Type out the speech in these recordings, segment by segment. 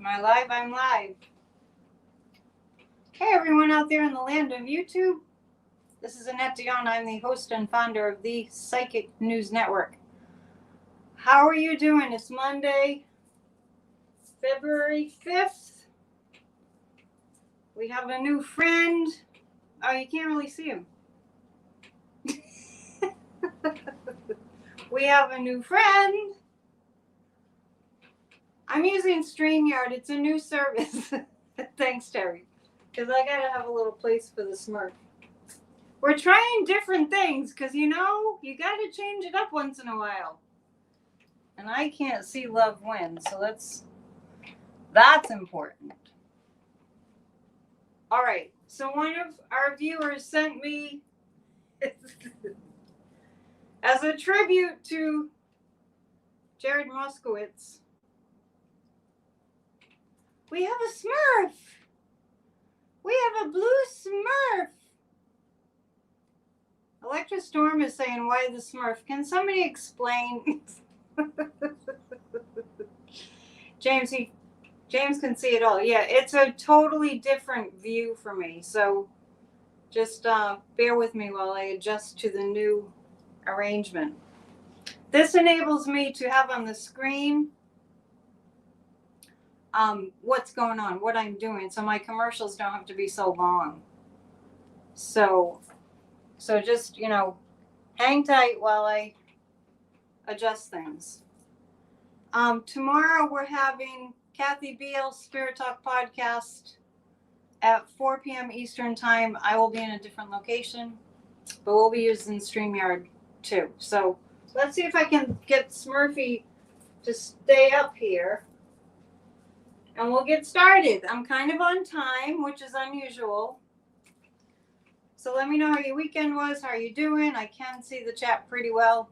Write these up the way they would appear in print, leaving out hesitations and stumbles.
Am I live? I'm live. Hey, everyone out there in the land of YouTube. This is Annette Dion. I'm the host and founder of the Psychic News Network. How are you doing? It's Monday, February 5th. We have a new friend. Oh, you can't really see him. We have a new friend. I'm using StreamYard. It's a new service. Thanks, Terry. Because I got to have a little place for the Smurf. We're trying different things because, you got to change it up once in a while. And I can't see love win, so that's important. All right, so one of our viewers sent me, as a tribute to Jared Moskowitz, we have a Smurf. We have a blue Smurf. Electra Storm is saying, why the Smurf? Can somebody explain? James can see it all. Yeah, it's a totally different view for me. So just bear with me while I adjust to the new arrangement. This enables me to have on the screen what's going on, what I'm doing, so my commercials don't have to be so long. So just, hang tight while I adjust things. Tomorrow we're having Kathy Beal's Spirit Talk podcast at 4 p.m. Eastern Time. I will be in a different location, but we'll be using StreamYard too. So let's see if I can get Smurfy to stay up here. And we'll get started. I'm kind of on time, which is unusual. So let me know how your weekend was. How are you doing? I can see the chat pretty well.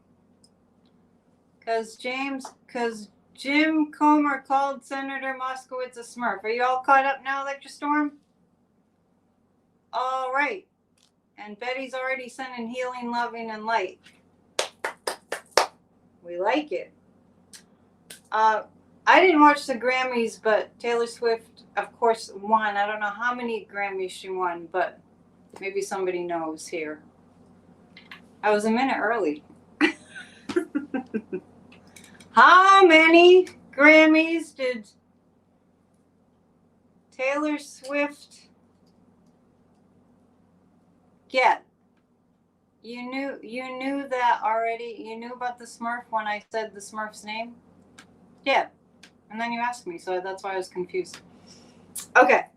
Because Jim Comer called Senator Moskowitz a Smurf. Are you all caught up now, Electra Storm? All right. And Betty's already sending healing, loving, and light. We like it. I didn't watch the Grammys, but Taylor Swift, of course, won. I don't know how many Grammys she won, but maybe somebody knows here. I was a minute early. How many Grammys did Taylor Swift get? You knew that already? You knew about the Smurf when I said the Smurf's name? Yeah. And then you asked me, so that's why I was confused. Okay.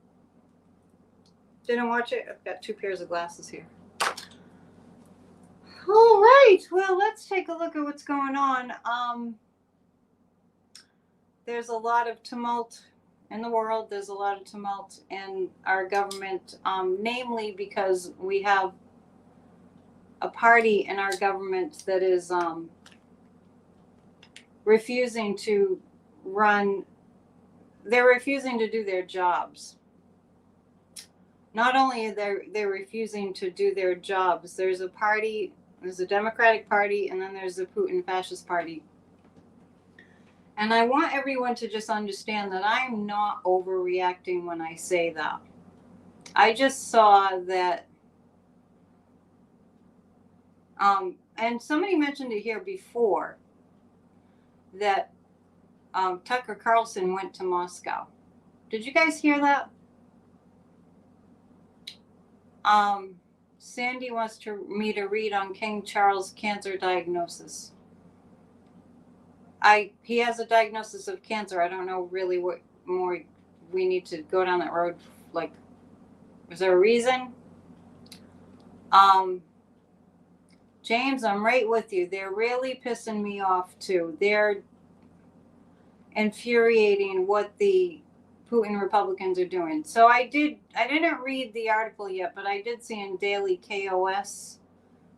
Didn't watch it. I've got 2 pairs of glasses here. All right. Well, let's take a look at what's going on. There's a lot of tumult in the world. There's a lot of tumult in our government, namely because we have a party in our government that is refusing to run. They're refusing to do their jobs. Not only are they refusing to do their jobs, there's a party, there's a Democratic Party, and then there's the Putin Fascist Party. And I want everyone to just understand that I'm not overreacting when I say that. I just saw that, and somebody mentioned it here before, that Tucker Carlson went to Moscow. Did you guys hear that? Sandy wants me to read on King Charles' cancer diagnosis. He has a diagnosis of cancer. I don't know really what more we need to go down that road. Like, is there a reason? James, I'm right with you. They're really pissing me off too. They're infuriating what the Putin Republicans are doing. So I didn't read the article yet, but I did see in Daily KOS,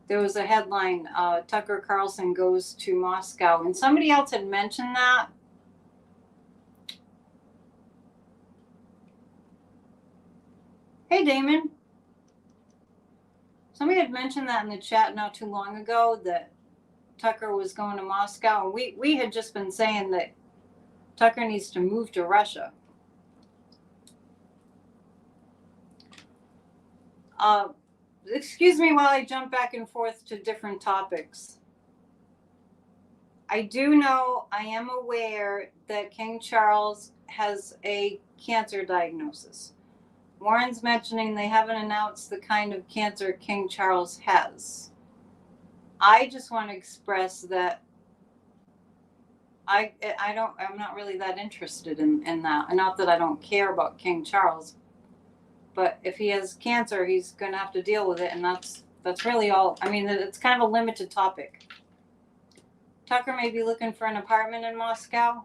there was a headline, Tucker Carlson goes to Moscow. And somebody else had mentioned that. Hey, Damon. Somebody had mentioned that in the chat not too long ago, that Tucker was going to Moscow. And we had just been saying that Tucker needs to move to Russia. Excuse me while I jump back and forth to different topics. I do know, I am aware that King Charles has a cancer diagnosis. Warren's mentioning they haven't announced the kind of cancer King Charles has. I just want to express that I'm not really that interested in that. And not that I don't care about King Charles, but if he has cancer, he's going to have to deal with it. And that's really all. I mean, it's kind of a limited topic. Tucker may be looking for an apartment in Moscow.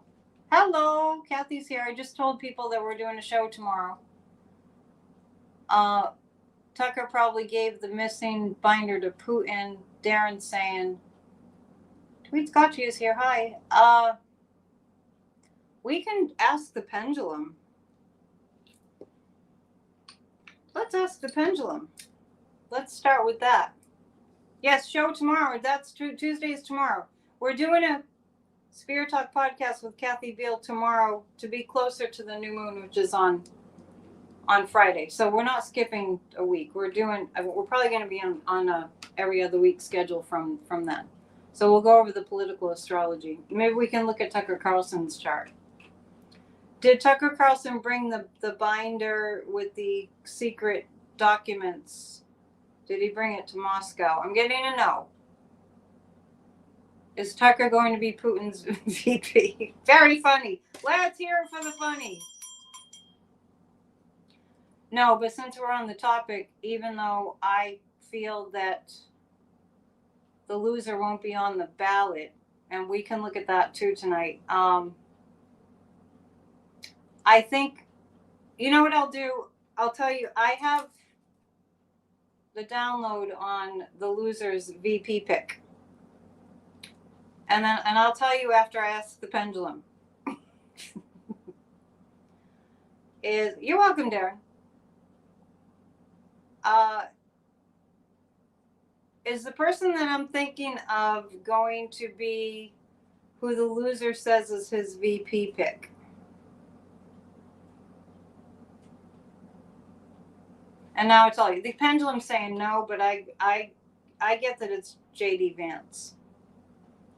Hello, Kathy's here. I just told people that we're doing a show tomorrow. Tucker probably gave the missing binder to Putin. Darren saying, Tweet Scotchy is here. Hi. We can ask the pendulum. Let's ask the pendulum. Let's start with that. Yes, show tomorrow. That's true. Tuesday's tomorrow. We're doing a Spirit Talk podcast with Kathy Beal tomorrow to be closer to the new moon, which is on Friday. So we're not skipping a week. We're probably going to be on a every other week schedule from then. So we'll go over the political astrology. Maybe we can look at Tucker Carlson's chart. Did Tucker Carlson bring the binder with the secret documents? Did he bring it to Moscow? I'm getting a no. Is Tucker going to be Putin's VP? Very funny. Let's hear it for the funny. No, but since we're on the topic, even though I feel that the loser won't be on the ballot, and we can look at that too tonight. I think, you know what I'll do? I'll tell you, I have the download on the loser's VP pick. And I'll tell you after I ask the pendulum. You're welcome, Darren. Is the person that I'm thinking of going to be who the loser says is his VP pick? And now I tell you, the pendulum's saying no, but I get that it's JD Vance.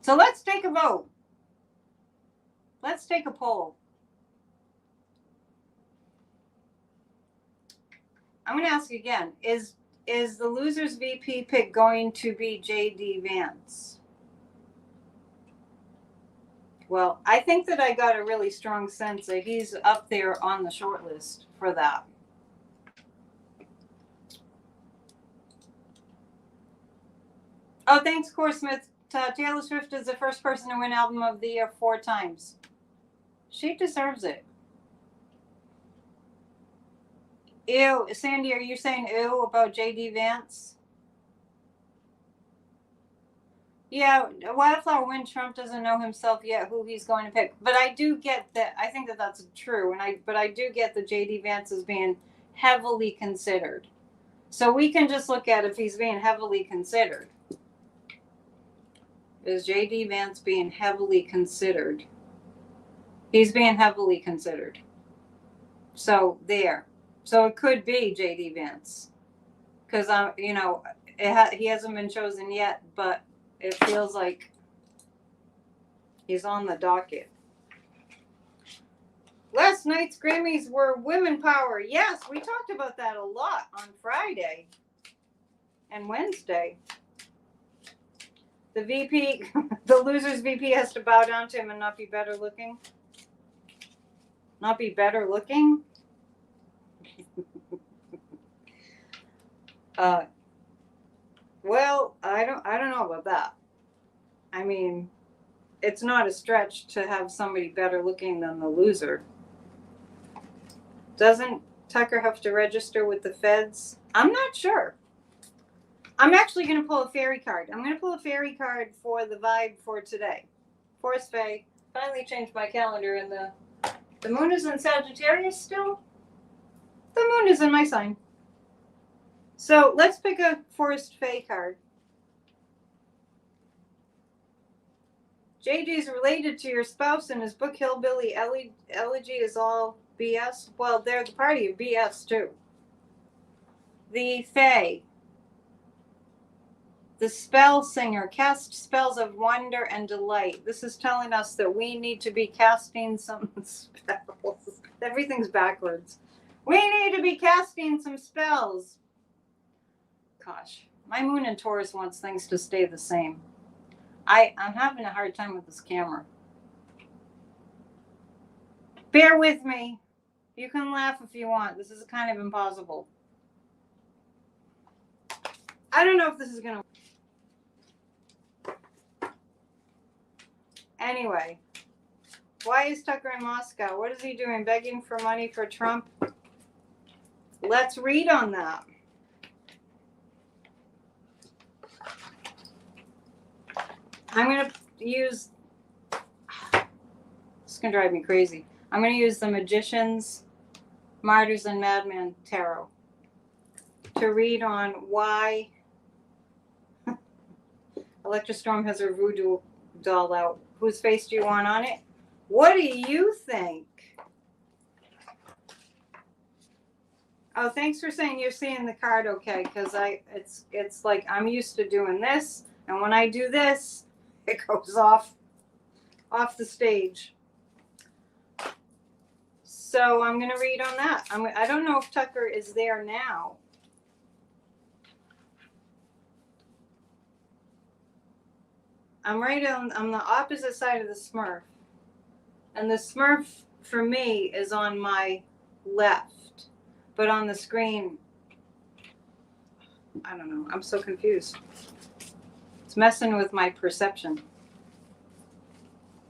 So let's take a vote. Let's take a poll. I'm going to ask again. Is the loser's VP pick going to be JD Vance? Well, I think that I got a really strong sense that he's up there on the short list for that. Oh, thanks, Core Smith. Taylor Swift is the first person to win Album of the Year 4 times. She deserves it. Ew. Sandy, are you saying ew about JD Vance? Yeah, Wildflower Wind, Trump doesn't know himself yet who he's going to pick. But I do get that. I think that that's true. But I do get that JD Vance is being heavily considered. So we can just look at if he's being heavily considered. Is JD Vance being heavily considered? He's being heavily considered. So there. So it could be JD Vance. Because, he hasn't been chosen yet, but it feels like he's on the docket. Last night's Grammys were women power. Yes, we talked about that a lot on Friday and Wednesday. The VP, the loser's VP has to bow down to him and not be better looking. Not be better looking? Well, I don't know about that. I mean, it's not a stretch to have somebody better looking than the loser. Doesn't Tucker have to register with the feds? I'm not sure. I'm actually going to pull a fairy card. I'm going to pull a fairy card for the vibe for today. Force Fae. Finally changed my calendar, and the moon is in Sagittarius still. The moon is in my sign. So let's pick a Forest Fae card. JD is related to your spouse, and his book Hillbilly Elegy is all BS. Well, they're the party of BS too. the Fae, the spell singer, cast spells of wonder and delight. This is telling us that we need to be casting some spells. Everything's backwards. We need to be casting some spells. Gosh, my moon in Taurus wants things to stay the same. I'm having a hard time with this camera. Bear with me. You can laugh if you want. This is kind of impossible. I don't know if this is going to. Anyway, why is Tucker in Moscow? What is he doing? Begging for money for Trump? Let's read on that. I'm going to use. This is going to drive me crazy. I'm going to use the Magicians, Martyrs, and Madman Tarot to read on why Electrostorm has her voodoo doll out. Whose face do you want on it? What do you think? Oh, thanks for saying you're seeing the card okay, because it's like I'm used to doing this, and when I do this, it goes off the stage. So I'm going to read on that. I don't know if Tucker is there now. I'm right on the opposite side of the Smurf. And the Smurf, for me, is on my left. But on the screen, I don't know. I'm so confused. It's messing with my perception.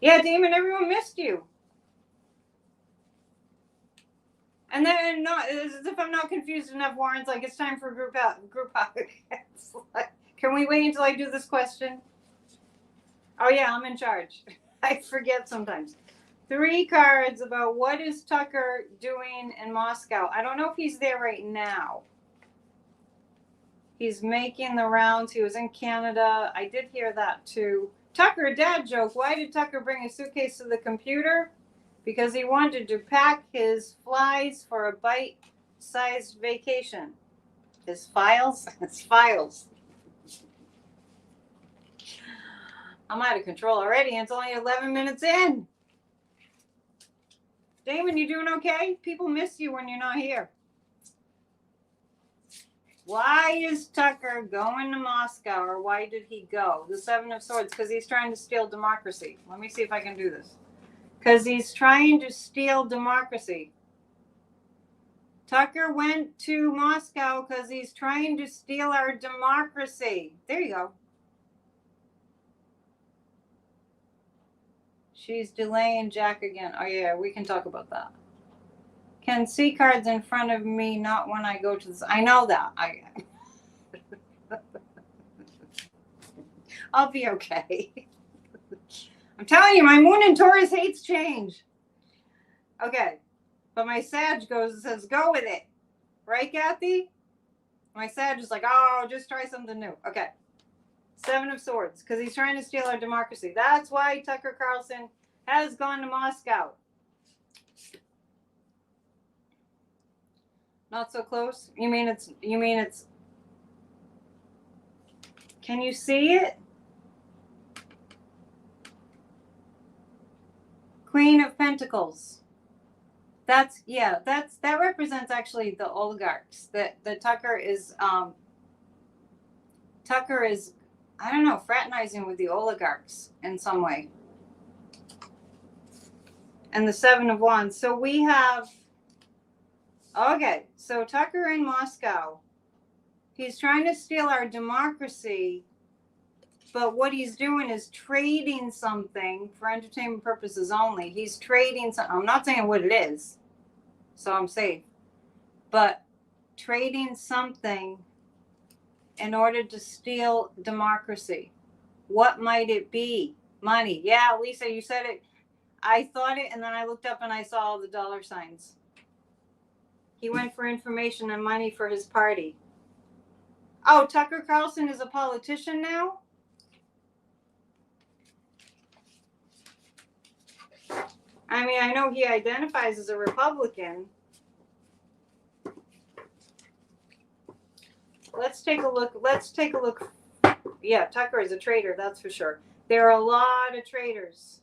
Yeah, Damon, everyone missed you. And then, not as if I'm not confused enough, Warren's like, it's time for group out. It's like, can we wait until I do this question? Oh yeah, I'm in charge. I forget sometimes. 3 cards about what is Tucker doing in Moscow. I don't know if he's there right now. He's making the rounds. He was in Canada. I did hear that too. Tucker, dad joke. Why did Tucker bring a suitcase to the computer? Because he wanted to pack his flies for a bite-sized vacation. His files? His files. I'm out of control already. It's only 11 minutes in. Damon, you doing okay? People miss you when you're not here. Why is Tucker going to Moscow, or why did he go? The 7 of Swords, because he's trying to steal democracy. Let me see if I can do this. Because he's trying to steal democracy. Tucker went to Moscow because he's trying to steal our democracy. There you go. She's delaying Jack again. Oh, yeah, we can talk about that. Can see cards in front of me, not when I go to this. I know that. I'll be okay. I'm telling you, my moon in Taurus hates change. Okay. But my Sag says, go with it. Right, Kathy? My Sag is like, oh, just try something new. Okay. 7 of Swords, because he's trying to steal our democracy. That's why Tucker Carlson has gone to Moscow. Not so close? You mean it's can you see it? Queen of Pentacles. That represents actually the oligarchs. That Tucker is I don't know, fraternizing with the oligarchs in some way. And the 7 of Wands. So we have, okay, so Tucker in Moscow. He's trying to steal our democracy, but what he's doing is trading something for entertainment purposes only. He's trading something. I'm not saying what it is, so I'm safe. But trading something in order to steal democracy. What might it be? Money. Yeah, Lisa, you said it. I thought it, and then I looked up and I saw all the dollar signs. He went for information and money for his party. Oh, Tucker Carlson is a politician now? I mean, I know he identifies as a Republican. let's take a look. Yeah, Tucker is a traitor, that's for sure. There are a lot of traitors.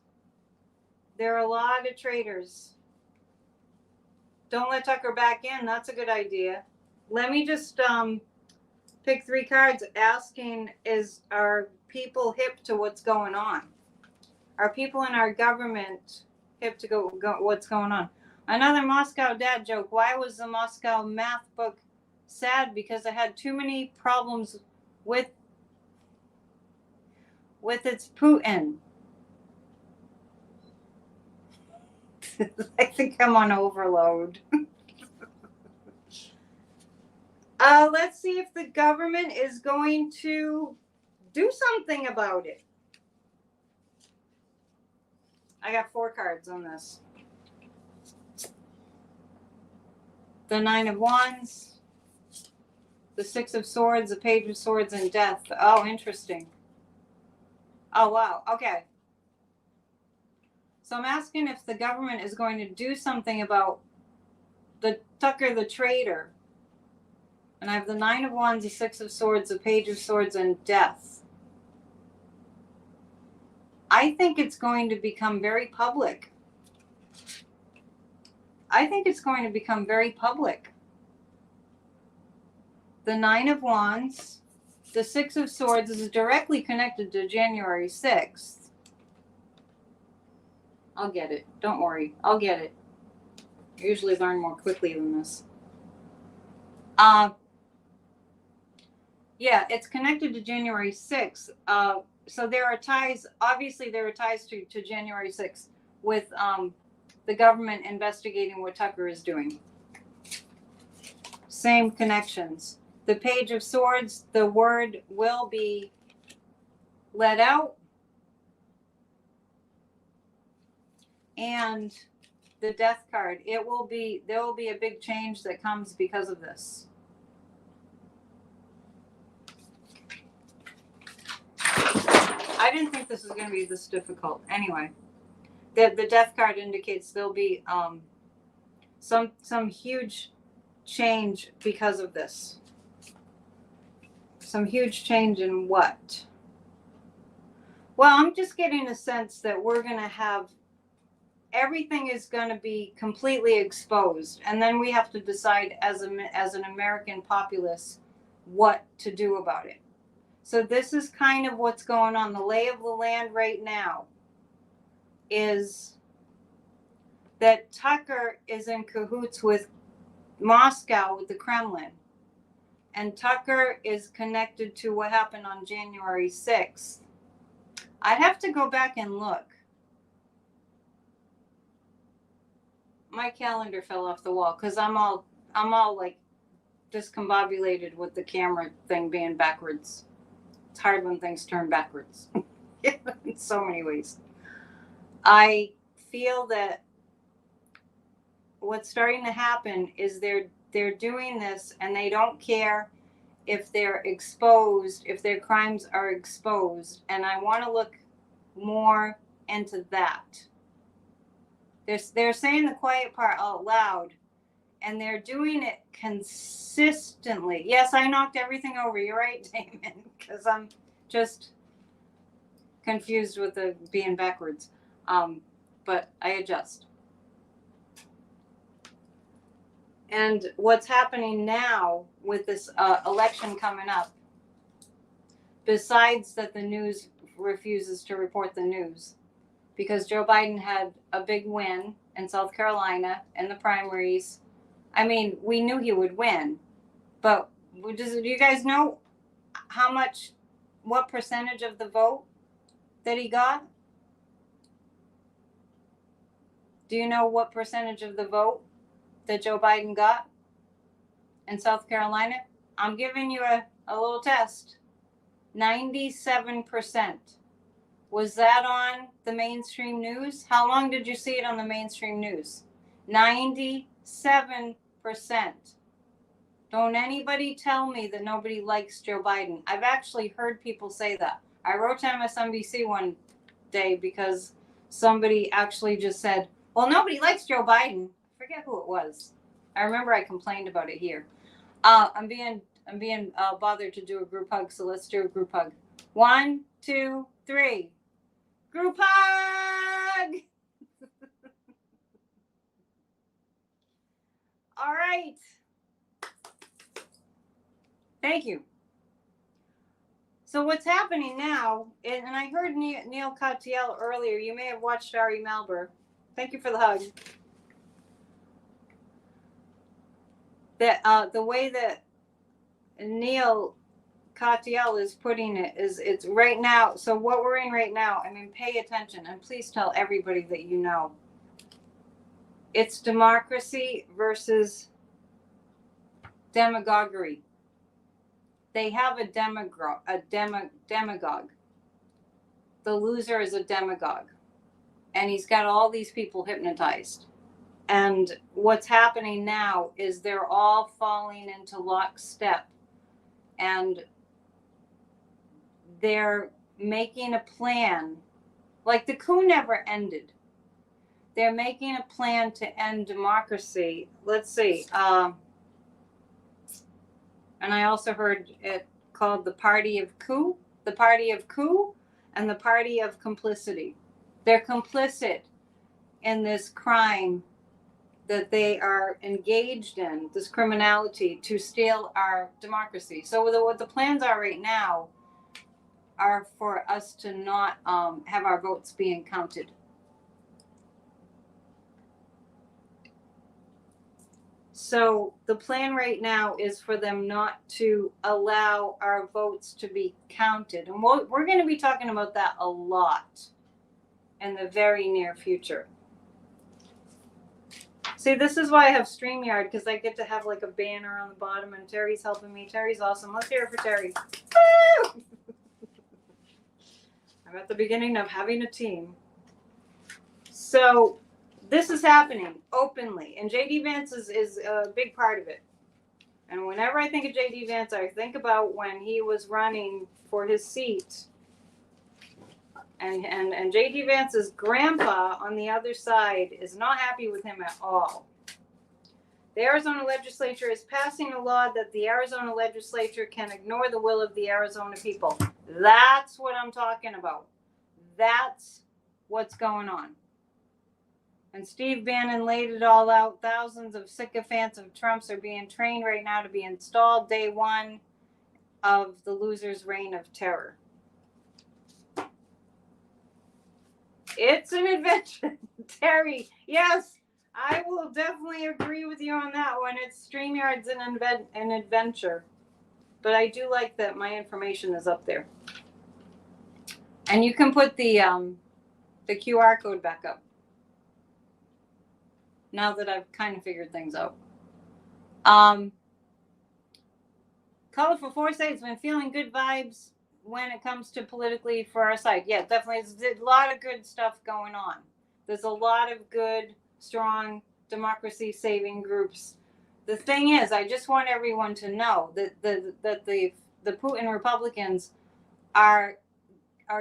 Don't let Tucker back in. That's a good idea. Let me just pick 3 cards asking, are people hip to what's going on? Are people in our government hip to what's going on? Another Moscow dad joke. Why was the Moscow math book sad? Because it had too many problems with its Putin. I think I'm on overload. Let's see if the government is going to do something about it. I got 4 cards on this. The 9 of Wands, the 6 of Swords, the Page of Swords, and Death. Oh, interesting. Oh, wow. Okay. So I'm asking if the government is going to do something about the Tucker the traitor. And I have the 9 of Wands, the 6 of Swords, the Page of Swords, and Death. I think it's going to become very public. The 9 of Wands, the 6 of Swords is directly connected to January 6th. I'll get it. Don't worry. I'll get it. I usually learn more quickly than this. Yeah, it's connected to January 6th. So there are ties, obviously there are ties to January 6th with the government investigating what Tucker is doing. Same connections. The Page of Swords, the word will be let out. And the Death card, there will be a big change that comes because of this. I didn't think this was going to be this difficult. Anyway, the Death card indicates there'll be some huge change because of this. Some huge change in what? Well, I'm just getting a sense that we're going to have, everything is going to be completely exposed. And then we have to decide as an American populace what to do about it. So this is kind of what's going on. The lay of the land right now is that Tucker is in cahoots with Moscow, with the Kremlin. And Tucker is connected to what happened on January 6th. I'd have to go back and look. My calendar fell off the wall because I'm all like discombobulated with the camera thing being backwards. It's hard when things turn backwards in so many ways. I feel that what's starting to happen is they're doing this and they don't care if they're exposed, if their crimes are exposed. And I want to look more into that. They're saying the quiet part out loud, and they're doing it consistently. Yes, I knocked everything over. You're right, Damon, because I'm just confused with the being backwards. But I adjust. And what's happening now with this election coming up, besides that the news refuses to report the news, because Joe Biden had a big win in South Carolina in the primaries. I mean, we knew he would win, but do you guys know what percentage of the vote that he got? Do you know what percentage of the vote that Joe Biden got in South Carolina? I'm giving you a little test. 97%. Was that on the mainstream news? How long did you see it on the mainstream news? 97%. Don't anybody tell me that nobody likes Joe Biden. I've actually heard people say that. I wrote to MSNBC one day because somebody actually just said, well, nobody likes Joe Biden. I forget who it was. I remember I complained about it here. I'm being I'm being bothered to do a group hug, so let's do a group hug. 1, 2, 3. Group hug! All right. Thank you. So what's happening now, and I heard Neil Cotiel earlier, you may have watched Ari Melber. Thank you for the hug. That the way that Neil Cotiel is putting it is it's right now. So what we're in right now, I mean, pay attention and please tell everybody that you know. It's democracy versus demagoguery. They have a demagogue. The loser is a demagogue. And he's got all these people hypnotized. And what's happening now is they're all falling into lockstep. And they're making a plan. Like the coup never ended. They're making a plan to end democracy. Let's see. And I also heard it called the Party of Coup, the Party of Coup, and the Party of Complicity. They're complicit in this crime that they are engaged in, this criminality to steal our democracy. So what the plans are right now are for us to not have our votes being counted. So the plan right now is for them not to allow our votes to be counted. And we're going to be talking about that a lot in the very near future. See, this is why I have StreamYard, because I get to have like a banner on the bottom, and Terry's helping me. Terry's awesome. Let's hear it for Terry. Woo! I'm at the beginning of having a team. So this is happening openly, and J.D. Vance is a big part of it. And whenever I think of J.D. Vance, I think about when he was running for his seat. And J.D. Vance's grandpa on the other side is not happy with him at all. The Arizona legislature is passing a law that the Arizona legislature can ignore the will of the Arizona people. That's what I'm talking about. That's what's going on. And Steve Bannon laid it all out. Thousands of sycophants of Trump's are being trained right now to be installed day one of the loser's reign of terror. It's an adventure, Terry. Yes, I will definitely agree with you on that one. It's StreamYard's an adventure. But I do like that my information is up there. And you can put the QR code back up. Now that I've kind of figured things out. Colorful Foresight's been feeling good vibes when it comes to politically for our side. Yeah, definitely. There's a lot of good stuff going on. There's a lot of good, strong democracy-saving groups. The thing is, I just want everyone to know that the Putin Republicans are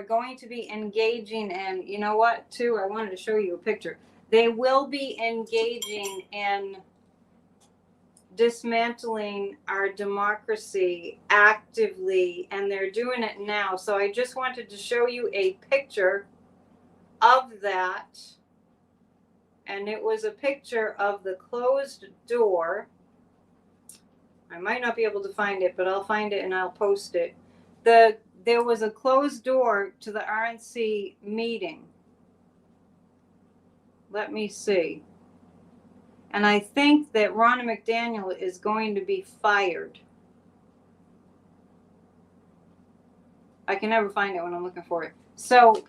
going to be engaging in, you know what, too? I wanted to show you a picture. They will be engaging in dismantling our democracy actively, and they're doing it now. So I just wanted to show you a picture of that. And it was a picture of the closed door. I might not be able to find it, but I'll find it and I'll post it. There was a closed door to the RNC meeting. Let me see. And I think that Ronna McDaniel is going to be fired. I can never find it when I'm looking for it. So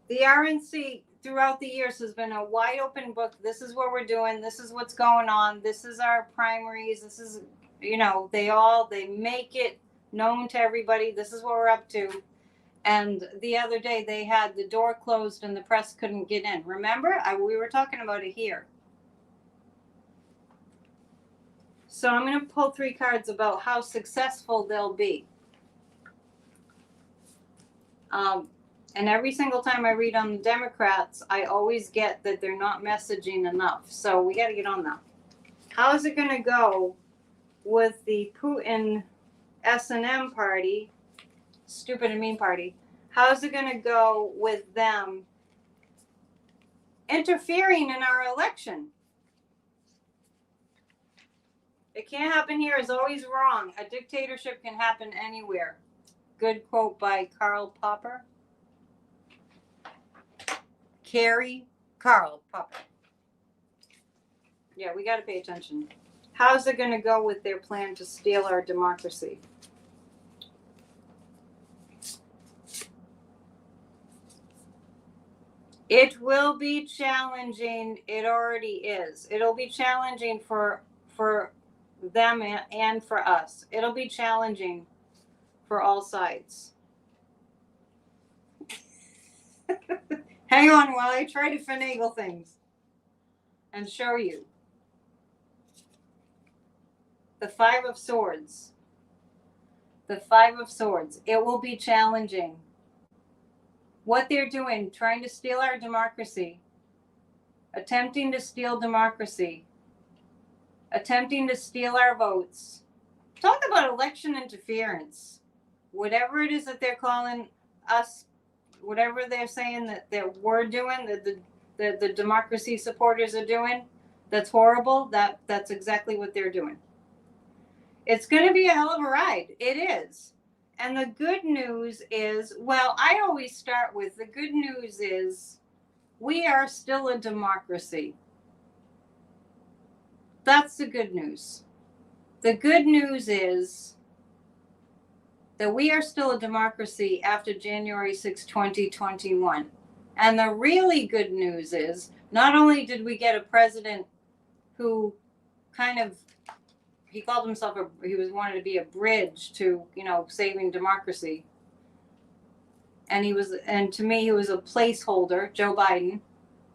the RNC throughout the years has been a wide open book. This is what we're doing. This is what's going on. This is our primaries. This is, you know, they make it known to everybody. This is what we're up to. And the other day they had the door closed and the press couldn't get in. Remember? We were talking about it here. So I'm going to pull 3 cards about how successful they'll be. And every single time I read on the Democrats, I always get that they're not messaging enough. So we got to get on that. How is it going to go with the Putin S&M party, stupid and mean party? How's it going to go with them interfering in our election? It can't happen here is always wrong. A dictatorship can happen anywhere. Good quote by Karl Popper. Karl Popper. Yeah, we got to pay attention. How's it going to go with their plan to steal our democracy? It will be challenging. It already is. It'll be challenging for them and for us. It'll be challenging for all sides. Hang on while I try to finagle things and show you. The Five of Swords. The Five of Swords. It will be challenging. What they're doing, trying to steal our democracy, attempting to steal democracy, attempting to steal our votes. Talk about election interference. Whatever it is that they're calling us, whatever they're saying that we're doing, that the democracy supporters are doing, that's horrible, that's exactly what they're doing. It's going to be a hell of a ride. It is. And the good news is, well, I always start with the good news is we are still a democracy. That's the good news. The good news is that we are still a democracy after January 6, 2021. And the really good news is not only did we get a president who kind of, he called himself he wanted to be a bridge to, saving democracy. And to me, he was a placeholder, Joe Biden.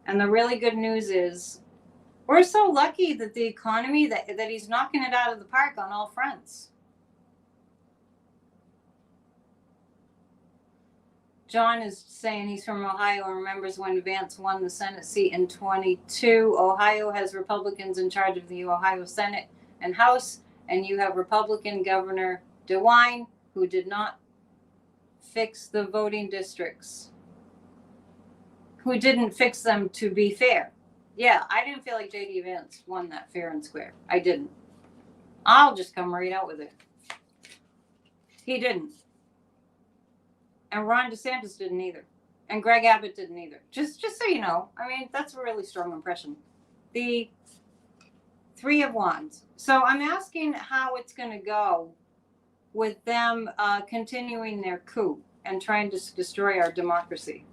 And the really good news is we're so lucky that the economy, that he's knocking it out of the park on all fronts. John is saying he's from Ohio and remembers when Vance won the Senate seat in 22. Ohio has Republicans in charge of the Ohio Senate and House, and you have Republican Governor DeWine, who did not fix the voting districts, who didn't fix them to be fair. Yeah, I didn't feel like J.D. Vance won that fair and square. I didn't. I'll just come right out with it. He didn't. And Ron DeSantis didn't either. And Greg Abbott didn't either. Just so you know, I mean, that's a really strong impression. The Three of Wands. So I'm asking how it's going to go with them continuing their coup and trying to destroy our democracy.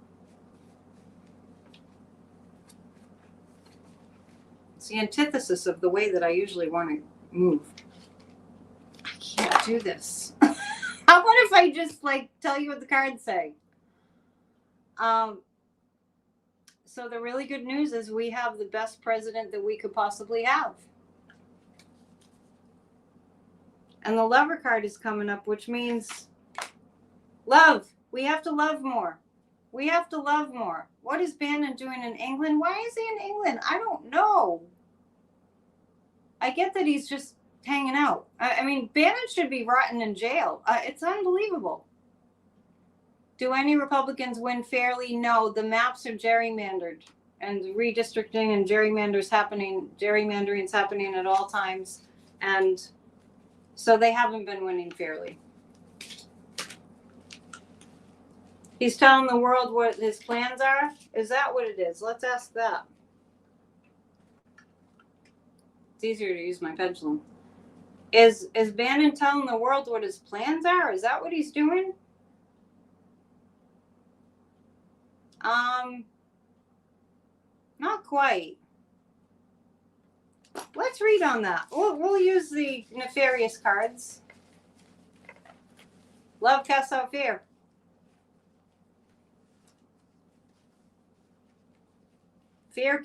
It's the antithesis of the way that I usually want to move. I can't do this. How about if I just tell you what the cards say? So the really good news is we have the best president that we could possibly have. And the Lover card is coming up, which means love. We have to love more. We have to love more. What is Bannon doing in England? Why is he in England? I don't know. I get that he's just hanging out. I mean, Bannon should be rotting in jail. It's unbelievable. Do any Republicans win fairly? No, the maps are gerrymandered, and redistricting and gerrymandering's happening at all times, and so they haven't been winning fairly. He's telling the world what his plans are. Is that what it is? Let's ask that. It's easier to use my pendulum. Is Bannon telling the world what his plans are? Is that what he's doing? Not quite. Let's read on that. We'll use the nefarious cards. Love casts out fear. Fear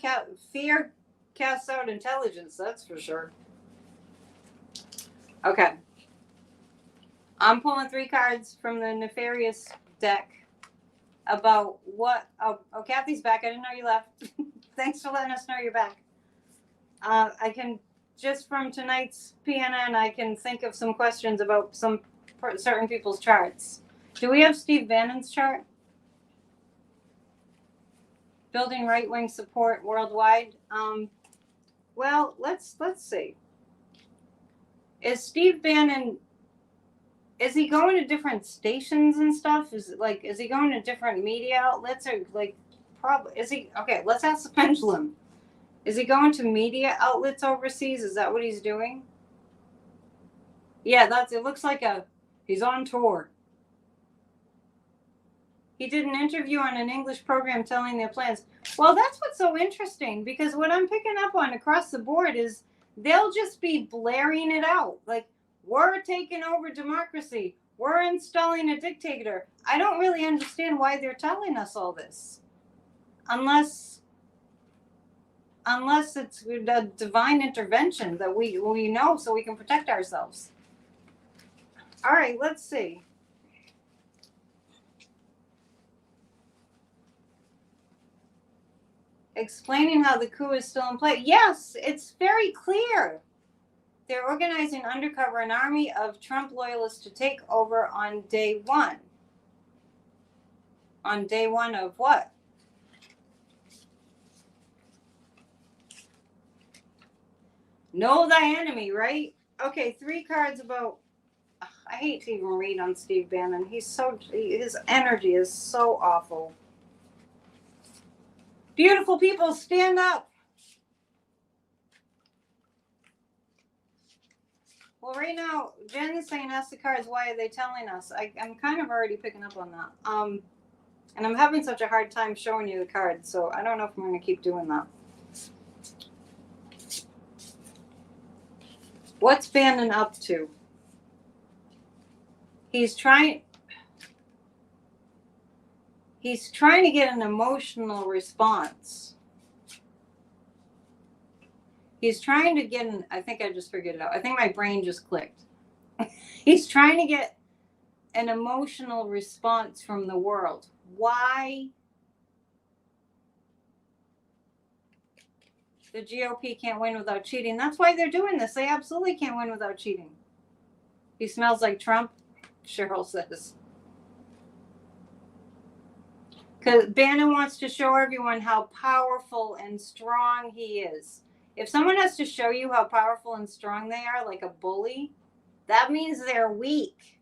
casts out intelligence, that's for sure. Okay. I'm pulling 3 cards from the nefarious deck about what... Oh, Kathy's back. I didn't know you left. Thanks for letting us know you're back. I can just from tonight's PNN, I can think of some questions about some certain people's charts. Do we have Steve Bannon's chart? Building right-wing support worldwide. Well, let's see. Is Steve Bannon? Is he going to different stations and stuff? Is he going to different media outlets or probably is he? Okay, let's ask the pendulum. Is he going to media outlets overseas? Is that what he's doing? Yeah, it looks like he's on tour. He did an interview on an English program telling their plans. Well, that's what's so interesting because what I'm picking up on across the board is they'll just be blaring it out. Like, we're taking over democracy. We're installing a dictator. I don't really understand why they're telling us all this. Unless it's a divine intervention that we know so we can protect ourselves. All right, let's see. Explaining how the coup is still in play. Yes, it's very clear. They're organizing undercover an army of Trump loyalists to take over on day one. On day one of what? Know thy enemy, right? Okay, 3 cards about. I hate to even read on Steve Bannon. His energy is so awful. Beautiful people, stand up. Well, right now, Jen is saying, ask the cards, why are they telling us? I'm kind of already picking up on that. And I'm having such a hard time showing you the cards, so I don't know if I'm going to keep doing that. What's Bannon up to? He's trying to get an emotional response. He's trying to get I think I just figured it out. I think my brain just clicked. He's trying to get an emotional response from the world. Why the GOP can't win without cheating? That's why they're doing this. They absolutely can't win without cheating. He smells like Trump, Cheryl says. Because Bannon wants to show everyone how powerful and strong he is. If someone has to show you how powerful and strong they are, like a bully, that means they're weak.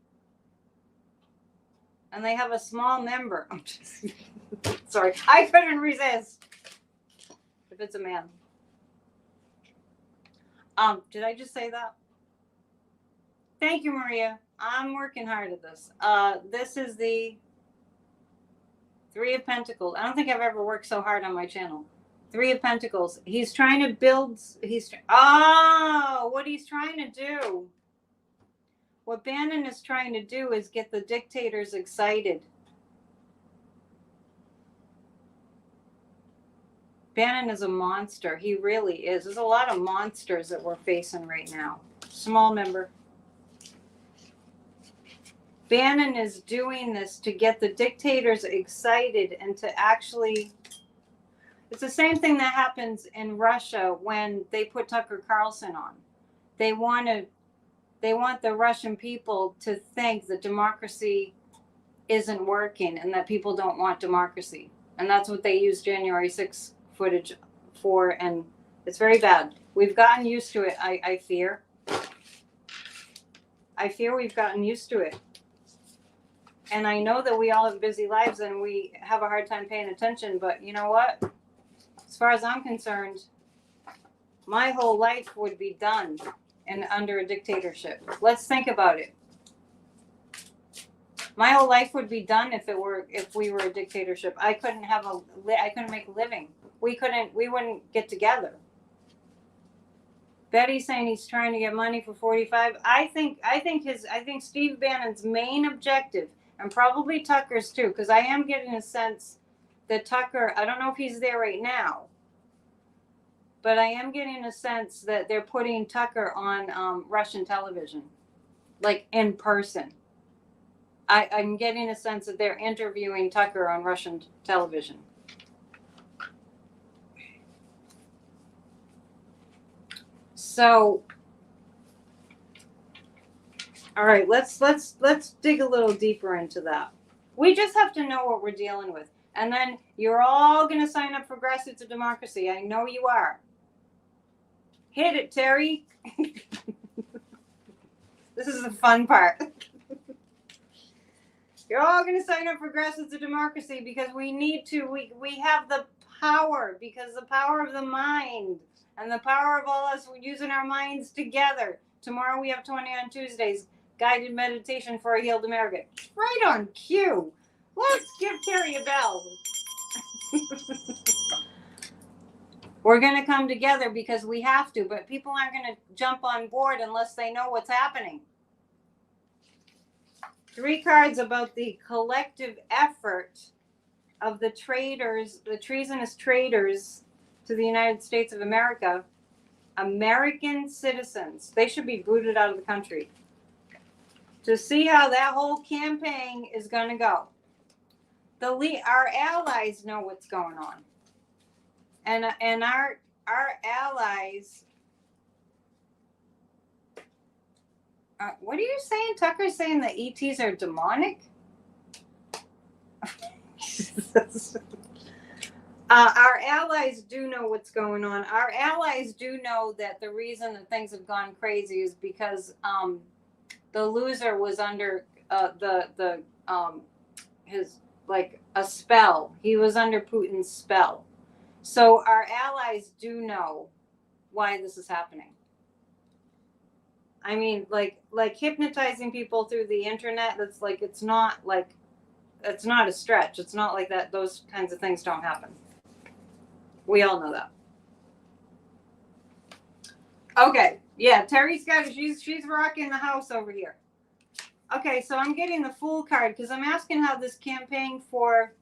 And they have a small member. I'm just sorry. I couldn't resist. If it's a man. Did I just say that? Thank you, Maria. I'm working hard at this. This is the 3 of Pentacles. I don't think I've ever worked so hard on my channel. 3 of Pentacles. He's trying to build. What he's trying to do. What Bannon is trying to do is get the dictators excited. Bannon is a monster. He really is. There's a lot of monsters that we're facing right now. Small member. Bannon is doing this to get the dictators excited and to actually. It's the same thing that happens in Russia when they put Tucker Carlson on. They want the Russian people to think that democracy isn't working and that people don't want democracy. And that's what they use January 6th footage for, and it's very bad. We've gotten used to it, I fear. I fear we've gotten used to it. And I know that we all have busy lives and we have a hard time paying attention, but you know what? As far as I'm concerned, my whole life would be done under a dictatorship. Let's think about it. My whole life would be done if we were a dictatorship. I couldn't make a living. We wouldn't get together. Betty's saying he's trying to get money for 45. I think Steve Bannon's main objective, and probably Tucker's too, because I am getting a sense that Tucker, I don't know if he's there right now, but I am getting a sense that they're putting Tucker on Russian television, like in person. I'm getting a sense that they're interviewing Tucker on Russian television. So, all right, let's dig a little deeper into that. We just have to know what we're dealing with. And then you're all going to sign up for Grassroots of Democracy. I know you are. Hit it, Terry. This is the fun part. You're all going to sign up for Grassroots of Democracy because we need to. We have the power, because the power of the mind and the power of all us using our minds together. Tomorrow we have 20 on Tuesdays, guided meditation for a healed America. Right on cue. Let's give Terry a bell. We're going to come together because we have to, but people aren't going to jump on board unless they know what's happening. 3 cards about the collective effort of the traitors, the treasonous traitors to the United States of America, American citizens. They should be booted out of the country. To see how that whole campaign is going to go. Our allies know what's going on. And our allies, what are you saying? Tucker's saying the ETs are demonic? Our allies do know what's going on. Our allies do know that the reason that things have gone crazy is because the loser was under his, like, a spell. He was under Putin's spell. So our allies do know why this is happening. I mean, like hypnotizing people through the internet, that's like, it's not a stretch. It's not like that. Those kinds of things don't happen. We all know that. Okay. Yeah, Terry's got, she's rocking the house over here. Okay, so I'm getting the Fool card because I'm asking how this campaign for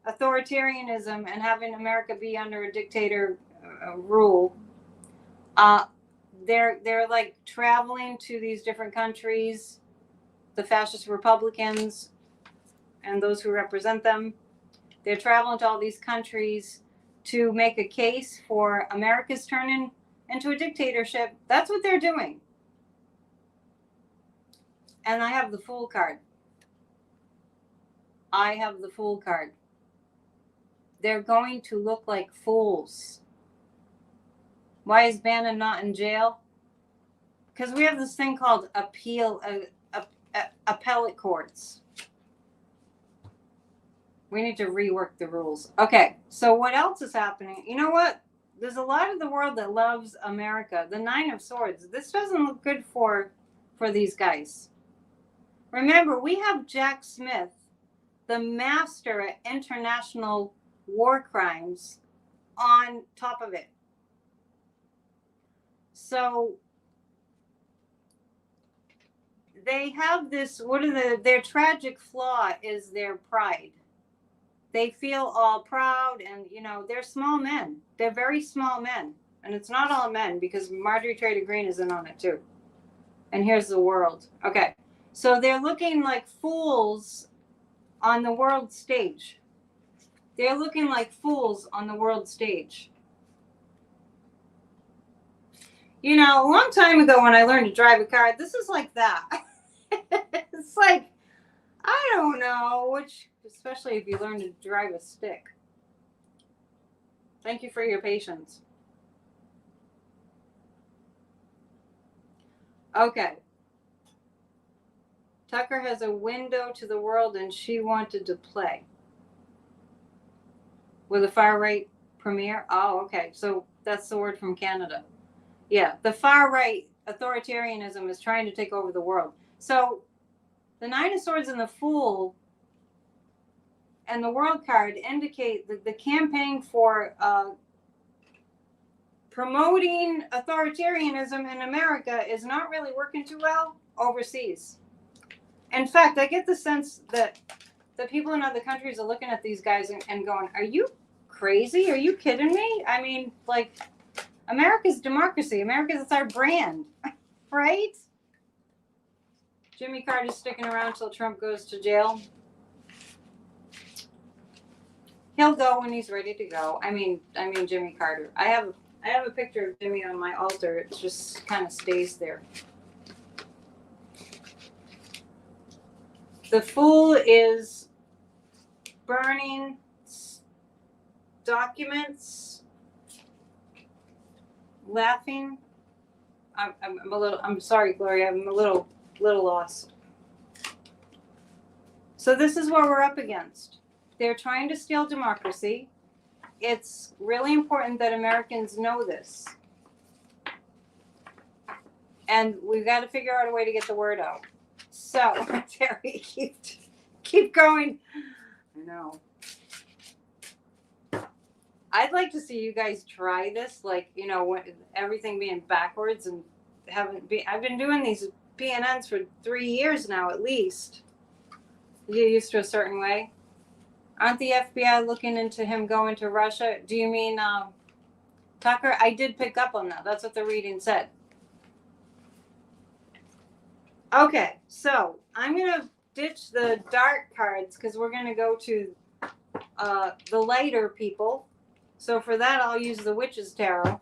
authoritarianism and having America be under a dictator rule, they're like traveling to these different countries, the fascist Republicans and those who represent them. They're traveling to all these countries to make a case for America's turning into a dictatorship. That's what they're doing. And I have the Fool card. I have the Fool card. They're going to look like fools. Why is Bannon not in jail? Because we have this thing called appellate courts. We need to rework the rules. Okay, so what else is happening? You know what? There's a lot of the world that loves America. The 9 of Swords. This doesn't look good for these guys. Remember, we have Jack Smith, the master at international war crimes, on top of it. So they have this, their tragic flaw is their pride. They feel all proud and, they're small men. They're very small men. And it's not all men because Marjorie Taylor Greene is in on it too. And here's the world. Okay. So they're looking like fools on the world stage. They're looking like fools on the world stage. A long time ago when I learned to drive a car, this is like that. It's like, I don't know, especially if you learn to drive a stick. Thank you for your patience. Okay. Tucker has a window to the world and she wanted to play. With a far right premier? Oh, okay. So that's the word from Canada. Yeah, the far right authoritarianism is trying to take over the world. So the 9 of Swords and the Fool and the World card indicate that the campaign for promoting authoritarianism in America is not really working too well overseas. In fact, I get the sense that the people in other countries are looking at these guys and going, are you crazy? Are you kidding me? I mean, like, America's democracy. It's our brand, right? Jimmy Carter's sticking around till Trump goes to jail. He'll go when he's ready to go. I mean Jimmy Carter. I have I have a picture of Jimmy on my altar. It just kind of stays there. The fool is burning documents, laughing. I'm sorry, Gloria. I'm a little lost. So this is what we're up against. They're trying to steal democracy. It's really important that Americans know this. And we've got to figure out a way to get the word out. So, Terry, keep going. I know. I'd like to see you guys try this, like, you know, everything being backwards and I've been doing these PNNs for 3 years now, at least. You get used to a certain way. Aren't the FBI looking into him going to Russia? Do you mean Tucker? I did pick up on that. That's what the reading said. Okay, so I'm going to ditch the dark cards because we're going to go to the lighter people. So for that, I'll use the Witch's Tarot.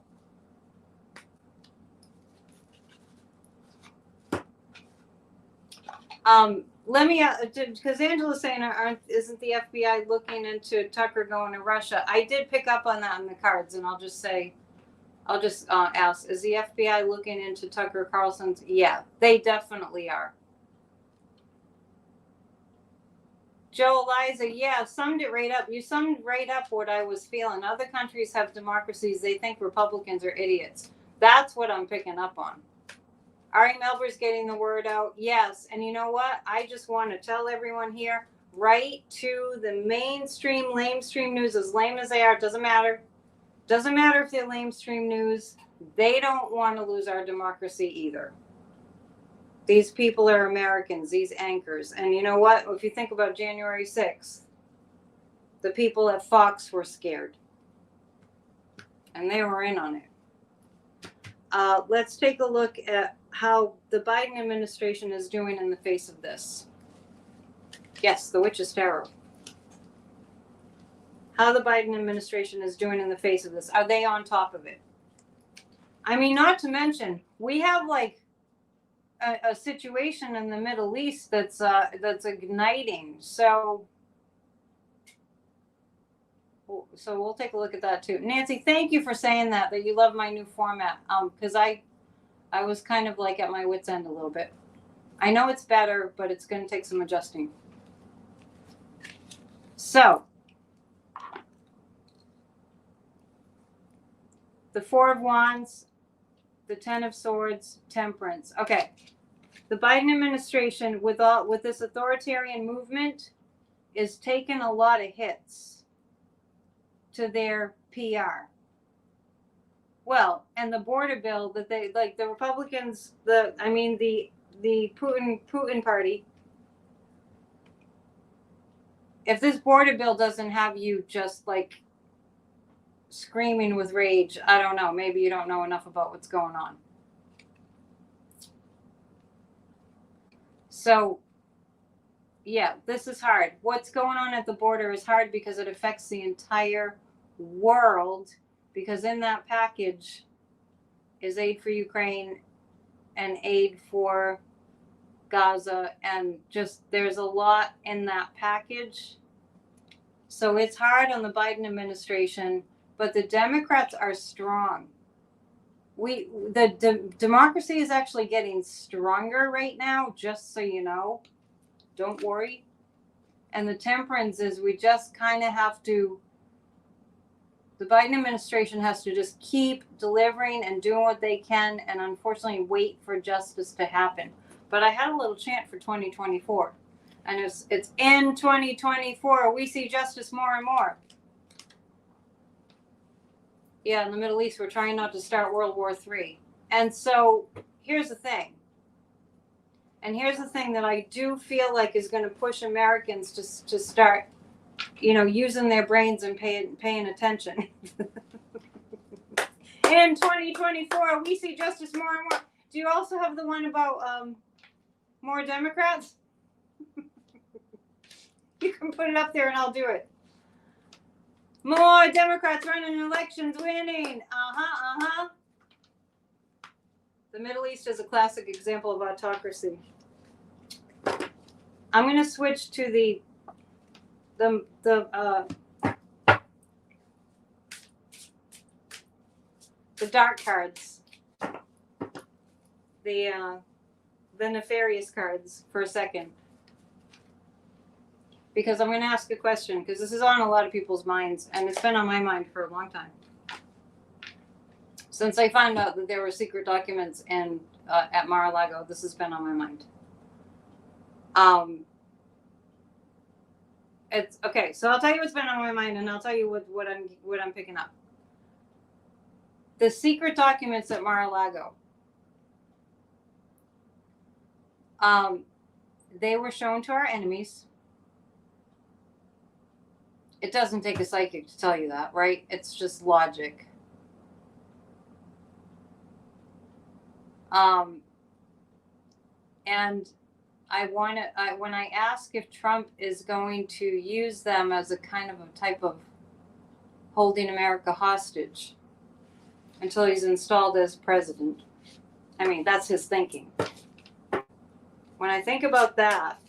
Let me, because Angela's saying, isn't the FBI looking into Tucker going to Russia? I did pick up on that in the cards, and I'll just ask, is the FBI looking into Tucker Carlson's? Yeah, they definitely are. Joe Eliza, yeah, summed it right up. You summed right up what I was feeling. Other countries have democracies. They think Republicans are idiots. That's what I'm picking up on. Ari Melber's getting the word out. Yes. And you know what? I just want to tell everyone here, right to the mainstream, lamestream news, as lame as they are. It doesn't matter. Doesn't matter if they're lamestream news. They don't want to lose our democracy either. These people are Americans, these anchors. And you know what? If you think about January 6th, the people at Fox were scared. And they were in on it. Let's take a look at how the Biden administration is doing in the face of this. Yes, the Witch's Tarot. How the Biden administration is doing in the face of this. Are they on top of it? I mean, not to mention, we have like a situation in the Middle East that's igniting. So we'll take a look at that too. Nancy, thank you for saying that you love my new format. Because I was kind of like at my wit's end a little bit. I know it's better, but it's going to take some adjusting. So, the Four of Wands, the Ten of Swords, Temperance. Okay. The Biden administration, with this authoritarian movement, is taking a lot of hits to their PR. Well, and the border bill that they like, the Republicans, the Putin party. If this border bill doesn't have you just like screaming with rage, I don't know. Maybe you don't know enough about what's going on. So, yeah, this is hard. What's going on at the border is hard because it affects the entire world. Because in that package is aid for Ukraine and aid for Gaza. And just there's a lot in that package. So it's hard on the Biden administration. But the Democrats are strong. The democracy is actually getting stronger right now, just so you know. Don't worry. And the temperance is we just kind of have to, the Biden administration has to just keep delivering and doing what they can and unfortunately wait for justice to happen. But I had a little chant for 2024. And it's in 2024, we see justice more and more. Yeah, in the Middle East, we're trying not to start World War III. And so here's the thing. And here's the thing that I do feel like is going to push Americans to start, using their brains and paying attention. In 2024, we see justice more and more. Do you also have the one about more Democrats? You can put it up there and I'll do it. More Democrats running elections, winning. The Middle East is a classic example of autocracy. I'm going to switch to the dark cards, the nefarious cards for a second, because I'm going to ask a question, because this is on a lot of people's minds, and it's been on my mind for a long time. Since I found out that there were secret documents at Mar-a-Lago, this has been on my mind. It's okay. So I'll tell you what's been on my mind, and I'll tell you what I'm picking up. The secret documents at Mar-a-Lago. They were shown to our enemies. It doesn't take a psychic to tell you that, right? It's just logic. And when I ask if Trump is going to use them as a kind of a type of holding America hostage until he's installed as president. I mean, that's his thinking. When I think about that,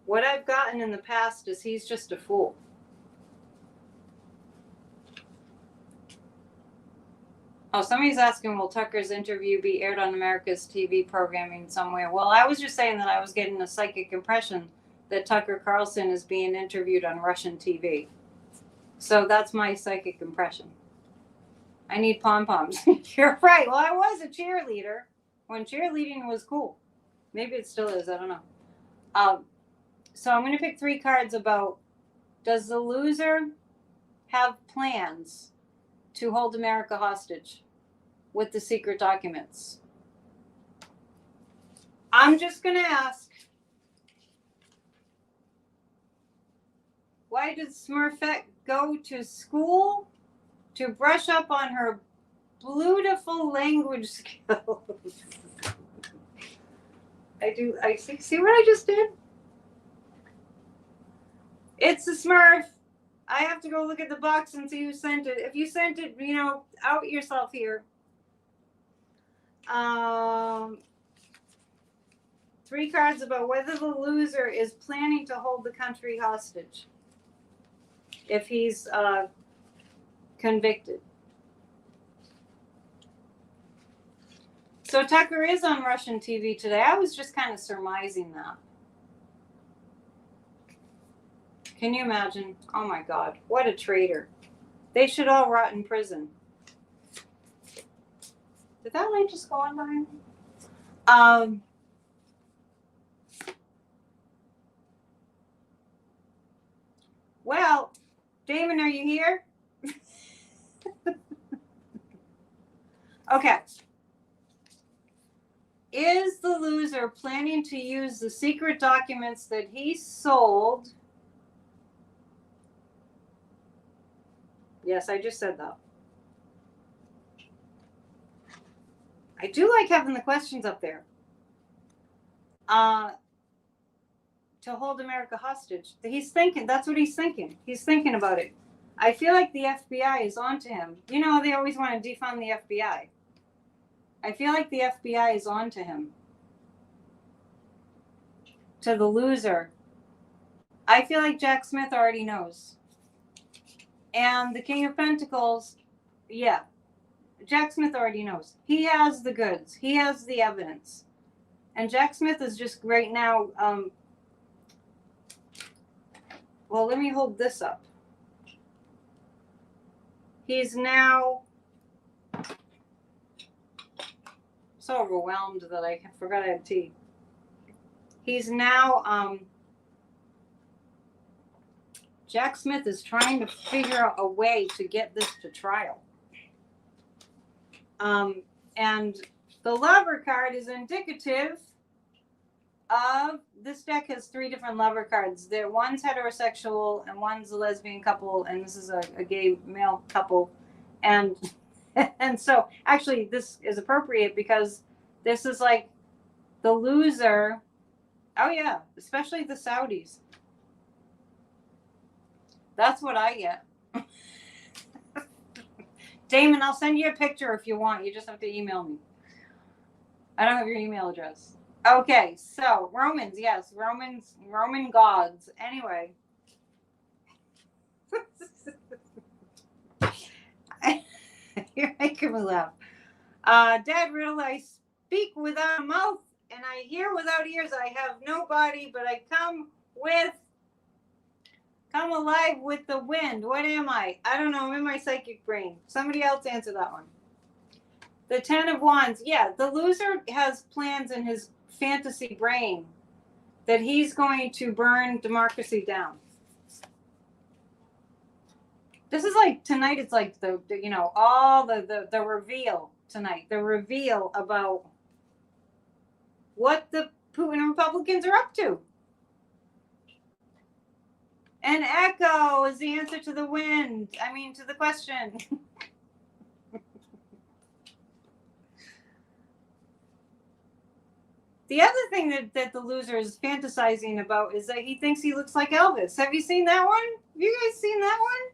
what I've gotten in the past is he's just a fool. Oh, somebody's asking, will Tucker's interview be aired on America's TV programming somewhere? Well, I was just saying that I was getting a psychic impression that Tucker Carlson is being interviewed on Russian TV. So that's my psychic impression. I need pom-poms. You're right. Well, I was a cheerleader when cheerleading was cool. Maybe it still is. I don't know. So I'm going to pick 3 cards about, does the loser have plans to hold America hostage with the secret documents? I'm just going to ask, why did Smurfette go to school to brush up on her beautiful language skills? I see what I just did? It's a Smurf. I have to go look at the box and see who sent it. If you sent it, out yourself here. 3 cards about whether the loser is planning to hold the country hostage if he's convicted. So Tucker is on Russian TV today. I was just kind of surmising that. Can you imagine? Oh my God, what a traitor. They should all rot in prison. Did that light just go on by me? Well, Damon, are you here? Okay. Is the loser planning to use the secret documents that he sold? Yes, I just said that. I do like having the questions up there. To hold America hostage. He's thinking, that's what he's thinking. He's thinking about it. I feel like the FBI is onto him. You know, they always want to defund the FBI. I feel like the FBI is onto him. To the loser. I feel like Jack Smith already knows. And the King of Pentacles, yeah. Jack Smith already knows. He has the goods. He has the evidence. And Jack Smith is just right now, well, let me hold this up. He's now so overwhelmed that I forgot I had tea. He's now, Jack Smith is trying to figure out a way to get this to trial. And the Lover card is indicative of, this deck has 3 different Lover cards. One's heterosexual and one's a lesbian couple, and this is a gay male couple. And so actually this is appropriate because this is like the loser. Oh yeah, especially the Saudis. That's what I get. Damon, I'll send you a picture if you want. You just have to email me. I don't have your email address. Okay, so Romans, yes, Roman gods. Anyway. You're making me laugh. Dad riddle, I speak without a mouth and I hear without ears. I have no body, but I come alive with the wind. What am I? I don't know. I'm in my psychic brain. Somebody else answer that one. The 10 of Wands. Yeah, the loser has plans in his fantasy brain that he's going to burn democracy down. This is like tonight. It's like the all the reveal tonight. The reveal about what the Putin Republicans are up to. And echo is the answer to the wind. I mean, to the question. The other thing that the loser is fantasizing about is that he thinks he looks like Elvis. Have you seen that one? Have you guys seen that one?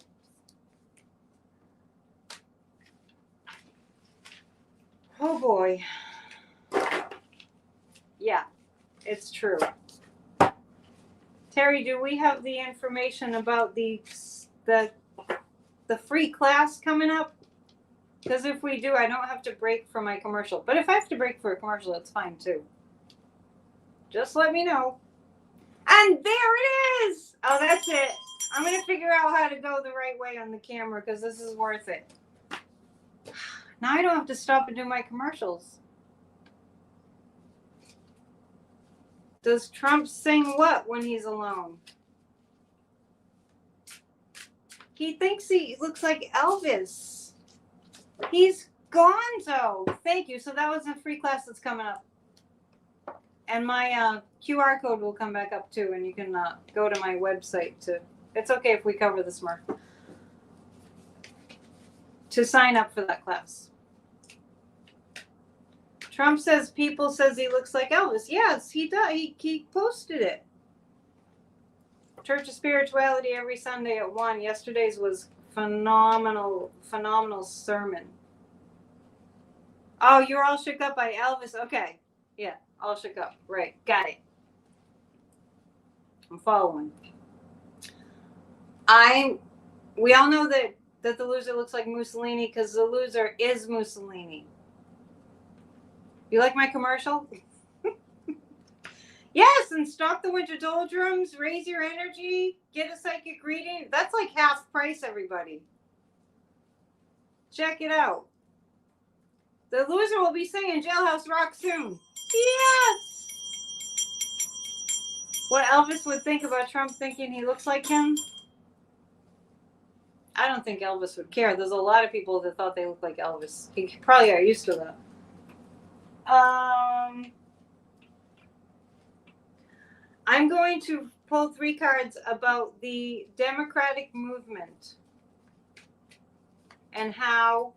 Oh boy. Yeah, it's true. Terry, do we have the information about the free class coming up? Because if we do, I don't have to break for my commercial. But if I have to break for a commercial, that's fine too. Just let me know. And there it is. Oh, that's it. I'm going to figure out how to go the right way on the camera because this is worth it. Now I don't have to stop and do my commercials. Does Trump sing what when he's alone? He thinks he looks like Elvis. He's gonzo. Thank you. So that was a free class that's coming up. And my QR code will come back up too, and you can go to my website to. It's okay if we cover this more. To sign up for that class. Trump says people says he looks like Elvis. Yes, he does. He posted it. Church of Spirituality every Sunday at 1. Yesterday's was phenomenal sermon. Oh, you're all shook up by Elvis. Okay. Yeah, all shook up. Right. Got it. I'm following. We all know that the loser looks like Mussolini because the loser is Mussolini. You like my commercial? Yes, and stop the winter doldrums, raise your energy, get a psychic reading. That's like half price, everybody. Check it out. The loser will be singing Jailhouse Rock soon. Yes! What Elvis would think about Trump thinking he looks like him? I don't think Elvis would care. There's a lot of people that thought they looked like Elvis. He probably got used to that. I'm going to pull 3 cards about the Democratic movement and how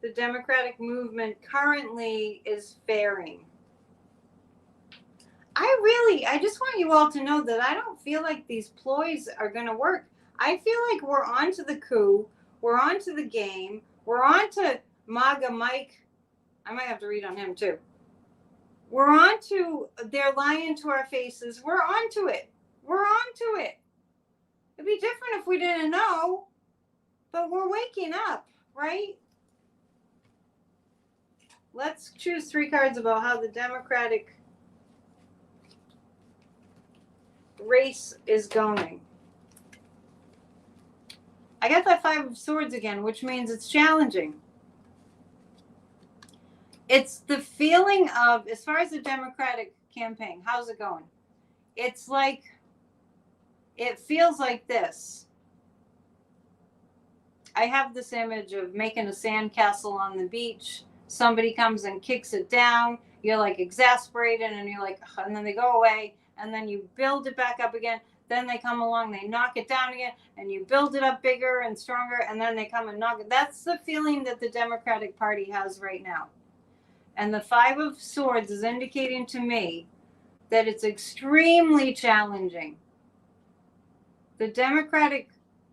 the Democratic movement currently is faring. I just want you all to know that I don't feel like these ploys are going to work. I feel like we're on to the coup. We're on to the game. We're on to MAGA Mike. I might have to read on him too. We're on to, they're lying to our faces. We're on to it. We're on to it. It'd be different if we didn't know, but we're waking up, right? Let's choose 3 cards about how the Democratic race is going. I got that 5 of Swords again, which means it's challenging. It's the feeling of, as far as the Democratic campaign, how's it going? It's like, it feels like this. I have this image of making a sandcastle on the beach. Somebody comes and kicks it down. You're like exasperated and you're like, and then they go away and then you build it back up again. Then they come along, they knock it down again and you build it up bigger and stronger. And then they come and knock it. That's the feeling that the Democratic Party has right now. And the 5 of Swords is indicating to me that it's extremely challenging. The Democratic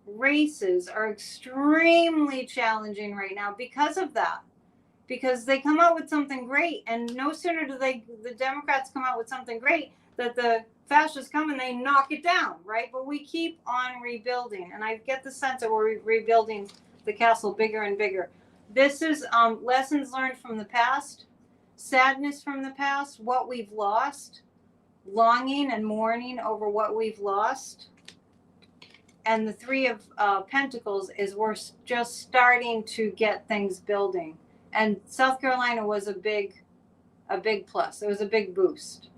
races are extremely challenging right now because of that. Because they come out with something great, and no sooner do the Democrats come out with something great that the fascists come and they knock it down, right? But we keep on rebuilding, and I get the sense that we're rebuilding the castle bigger and bigger. This is lessons learned from the past, sadness from the past, what we've lost, longing and mourning over what we've lost. And the Three of Pentacles is we're just starting to get things building. And South Carolina was a big plus. It was a big boost.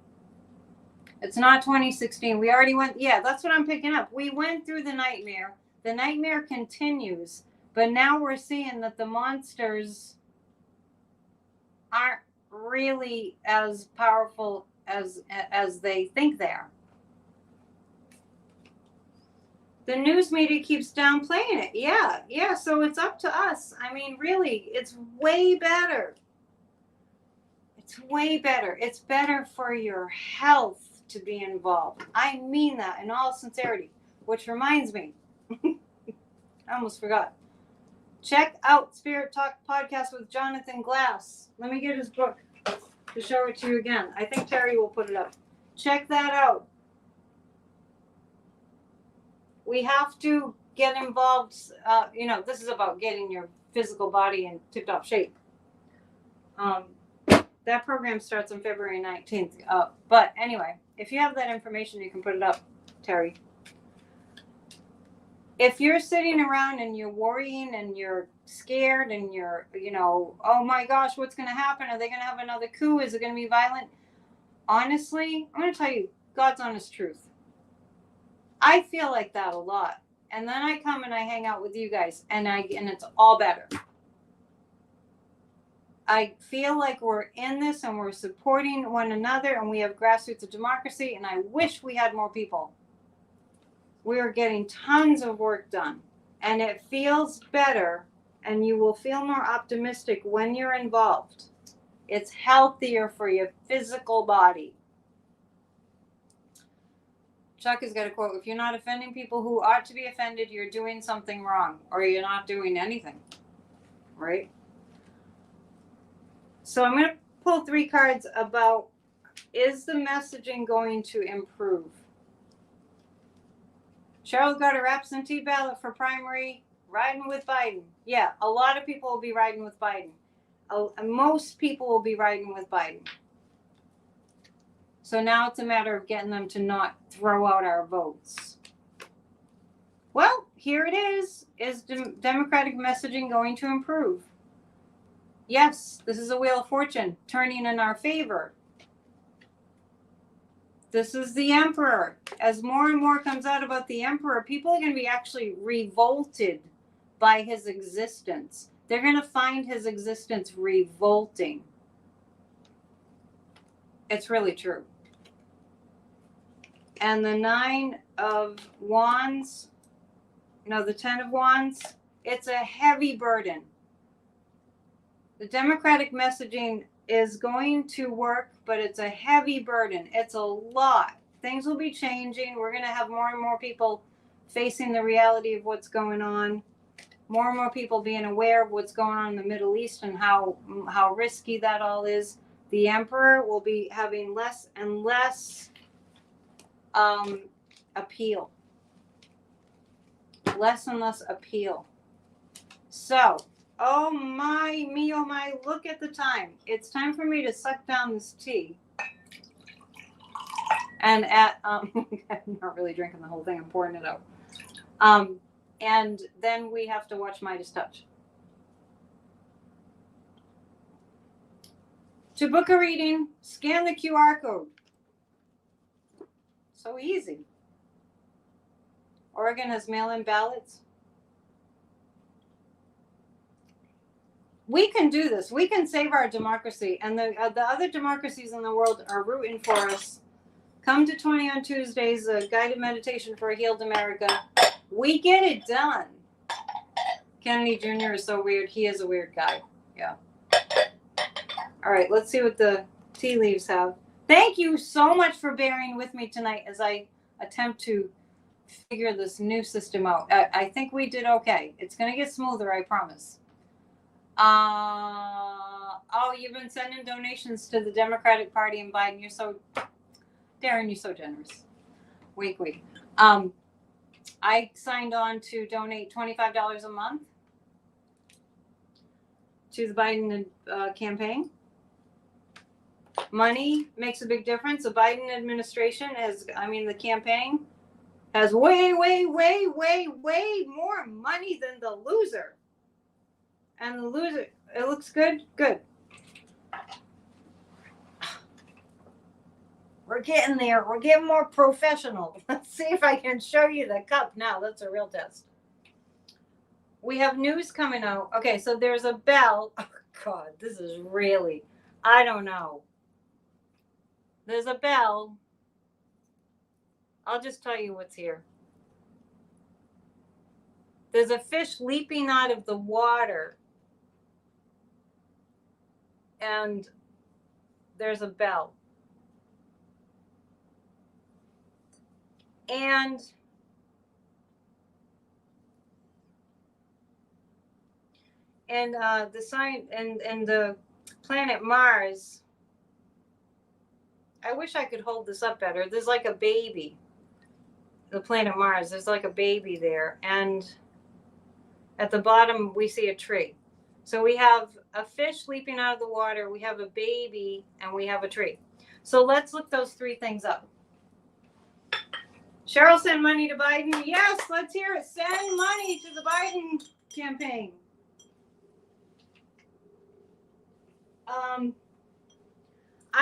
It's not 2016. We already went. Yeah, that's what I'm picking up. We went through the nightmare. The nightmare continues, but now we're seeing that the monsters aren't really as powerful as they think they are. The news media keeps downplaying it. Yeah. So it's up to us. I mean, really, it's way better. It's way better. It's better for your health to be involved. I mean that in all sincerity. Which reminds me, I almost forgot. Check out Spirit Talk Podcast with Jonathan Glass. Let me get his book to show it to you again. I think Terry will put it up. Check that out. We have to get involved. This is about getting your physical body in tip-top shape. That program starts on February 19th. But anyway, if you have that information, you can put it up, Terry. If you're sitting around and you're worrying and you're scared and you're, oh my gosh, what's going to happen? Are they going to have another coup? Is it going to be violent? Honestly, I'm going to tell you God's honest truth. I feel like that a lot. And then I come and I hang out with you guys and it's all better. I feel like we're in this and we're supporting one another and we have grassroots of democracy, and I wish we had more people. We are getting tons of work done and it feels better, and you will feel more optimistic when you're involved. It's healthier for your physical body. Chuck has got a quote: if you're not offending people who ought to be offended, you're doing something wrong, or you're not doing anything, right? So I'm going to pull 3 cards about, is the messaging going to improve? Cheryl got her absentee ballot for primary, riding with Biden. Yeah, a lot of people will be riding with Biden. Most people will be riding with Biden. So now it's a matter of getting them to not throw out our votes. Well, here it is. Is Democratic messaging going to improve? Yes, this is a Wheel of Fortune turning in our favor. This is the Emperor. As more and more comes out about the Emperor, people are going to be actually revolted by his existence. They're going to find his existence revolting. It's really true. And the 9 of Wands, the 10 of Wands, it's a heavy burden. The Democratic messaging is going to work, but it's a heavy burden. It's a lot. Things will be changing. We're going to have more and more people facing the reality of what's going on. More and more people being aware of what's going on in the Middle East and how risky that all is. The Emperor will be having less and less appeal. Less and less appeal. So, oh my, look at the time. It's time for me to suck down this tea. And I'm not really drinking the whole thing, I'm pouring it out. And then we have to watch Midas Touch. To book a reading, scan the QR code. So easy. Oregon has mail-in ballots. We can do this. We can save our democracy. And the other democracies in the world are rooting for us. Come to 20 on Tuesdays, a guided meditation for a healed America. We get it done. Kennedy Jr. is so weird. He is a weird guy. Yeah. All right, let's see what the tea leaves have. Thank you so much for bearing with me tonight as I attempt to figure this new system out. I think we did okay. It's going to get smoother, I promise. Oh, you've been sending donations to the Democratic Party and Biden. Darren, you're so generous. Week. I signed on to donate $25 a month to the Biden campaign. Money makes a big difference. The Biden administration the campaign has way more money than the loser. And the loser, it looks good? Good. We're getting there. We're getting more professional. Let's see if I can show you the cup now. That's a real test. We have news coming out. Okay, so there's a bell. Oh, God, this is really, I don't know. There's a bell. I'll just tell you what's here. There's a fish leaping out of the water. And there's a bell. And the sign and the planet Mars. I wish I could hold this up better. There's like a baby. The planet Mars. There's like a baby there, and at the bottom we see a tree. So we have a fish leaping out of the water. We have a baby, and we have a tree. So let's look those three things up. Cheryl, send money to Biden. Yes, let's hear it. Send money to the Biden campaign. I'm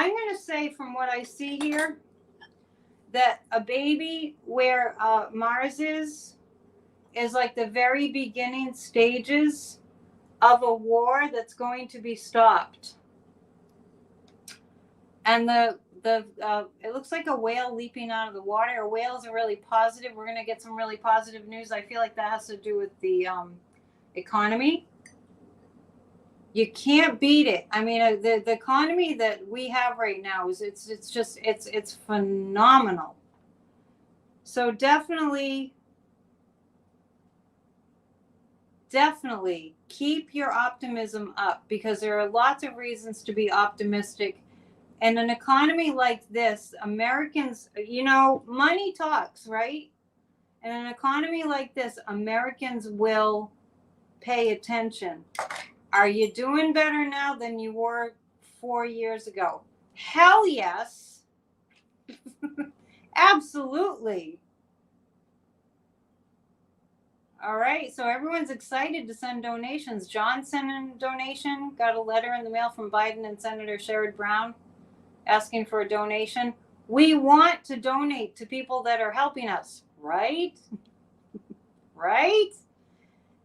going to say from what I see here that a baby where Mars is like the very beginning stages of a war that's going to be stopped. And it looks like a whale leaping out of the water. Whales are really positive. We're going to get some really positive news. I feel like that has to do with the economy. You can't beat it. I mean, the economy that we have right now it's phenomenal. So definitely keep your optimism up, because there are lots of reasons to be optimistic. In an economy like this, Americans, money talks, right? In an economy like this, Americans will pay attention. Are you doing better now than you were 4 years ago? Hell yes. Absolutely. All right, so everyone's excited to send donations. John sent in a donation, got a letter in the mail from Biden and Senator Sherrod Brown asking for a donation. We want to donate to people that are helping us, right? Right?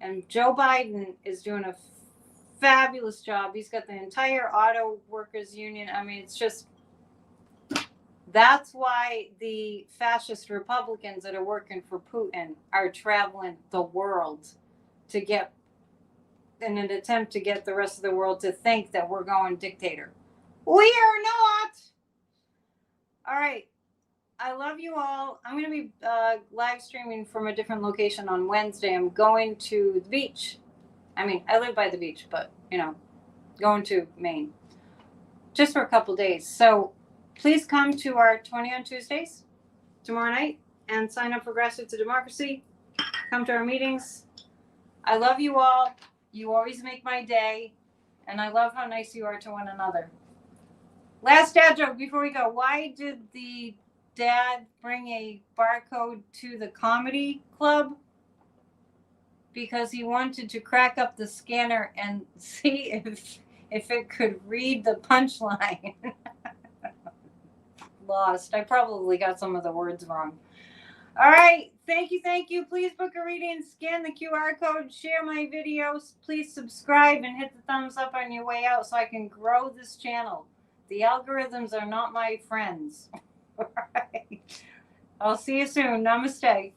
And Joe Biden is doing a fabulous job. He's got the entire auto workers union. I mean, it's just, that's why the fascist Republicans that are working for Putin are traveling the world to get, in an attempt to get the rest of the world to think that we're going dictator. We are not. All right. I love you all. I'm going to be live streaming from a different location on Wednesday. I'm going to the beach. I mean, I live by the beach, but, going to Maine just for a couple days. So please come to our 20 on Tuesdays tomorrow night and sign up for Grassroots of Democracy. Come to our meetings. I love you all. You always make my day. And I love how nice you are to one another. Last dad joke before we go. Why did the dad bring a barcode to the comedy club? Because he wanted to crack up the scanner and see if it could read the punchline. Lost. I probably got some of the words wrong. All right. Thank you. Please book a reading. Scan the QR code. Share my videos. Please subscribe and hit the thumbs up on your way out so I can grow this channel. The algorithms are not my friends. All right. I'll see you soon. Namaste.